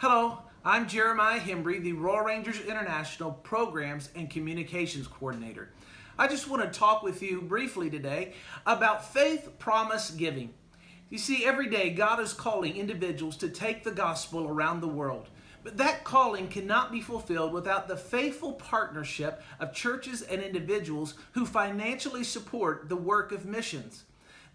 Hello, I'm Jeremiah Hembree, the Royal Rangers International Programs and Communications Coordinator. I just want to talk with you briefly today about faith promise giving. You see, every day God is calling individuals to take the gospel around the world. But that calling cannot be fulfilled without the faithful partnership of churches and individuals who financially support the work of missions.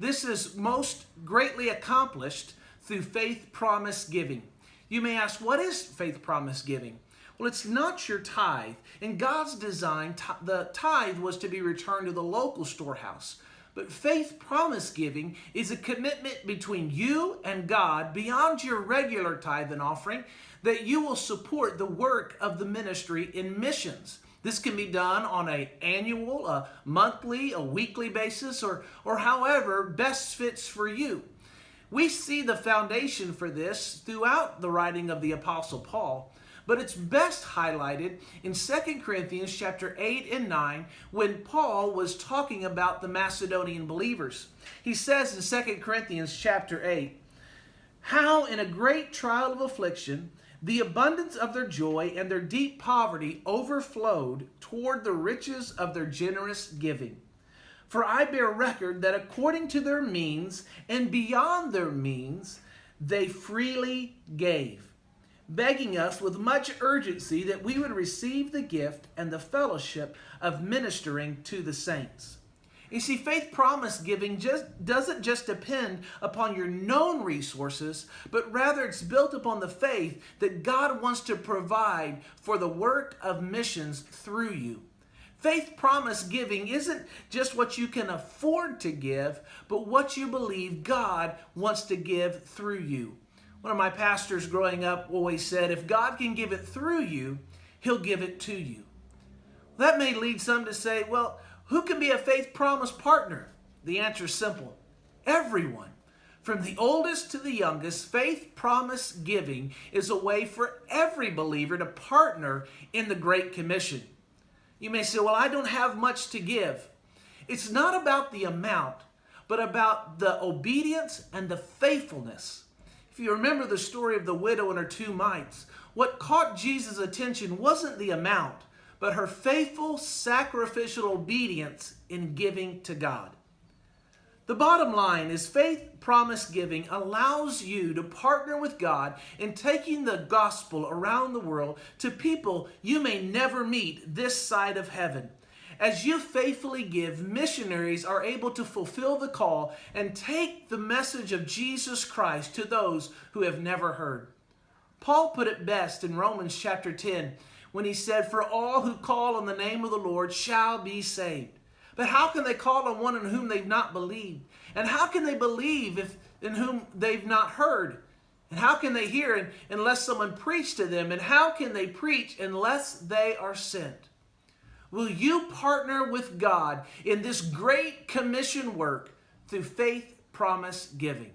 This is most greatly accomplished through faith promise giving. You may ask, what is faith promise giving? Well, it's not your tithe. In God's design, the tithe was to be returned to the local storehouse. But faith promise giving is a commitment between you and God beyond your regular tithe and offering that you will support the work of the ministry in missions. This can be done on an annual, a monthly, a weekly basis, or however best fits for you. We see the foundation for this throughout the writing of the Apostle Paul, but it's best highlighted in 2 Corinthians chapter 8 and 9 when Paul was talking about the Macedonian believers. He says in 2 Corinthians chapter 8, "How in a great trial of affliction the abundance of their joy and their deep poverty overflowed toward the riches of their generous giving. For I bear record that according to their means and beyond their means, they freely gave, begging us with much urgency that we would receive the gift and the fellowship of ministering to the saints." You see, faith promise giving doesn't just depend upon your known resources, but rather it's built upon the faith that God wants to provide for the work of missions through you. Faith promise giving isn't just what you can afford to give, but what you believe God wants to give through you. One of my pastors growing up always said, if God can give it through you, He'll give it to you. That may lead some to say, well, who can be a faith promise partner? The answer is simple. Everyone. From the oldest to the youngest, faith promise giving is a way for every believer to partner in the Great Commission. You may say, well, I don't have much to give. It's not about the amount, but about the obedience and the faithfulness. If you remember the story of the widow and her 2 mites, what caught Jesus' attention wasn't the amount, but her faithful sacrificial obedience in giving to God. The bottom line is faith promise giving allows you to partner with God in taking the gospel around the world to people you may never meet this side of heaven. As you faithfully give, missionaries are able to fulfill the call and take the message of Jesus Christ to those who have never heard. Paul put it best in Romans chapter 10 when he said, "For all who call on the name of the Lord shall be saved." But how can they call on one in whom they've not believed? And how can they believe in whom they've not heard? And how can they hear unless someone preached to them? And how can they preach unless they are sent? Will you partner with God in this great commission work through faith promise giving?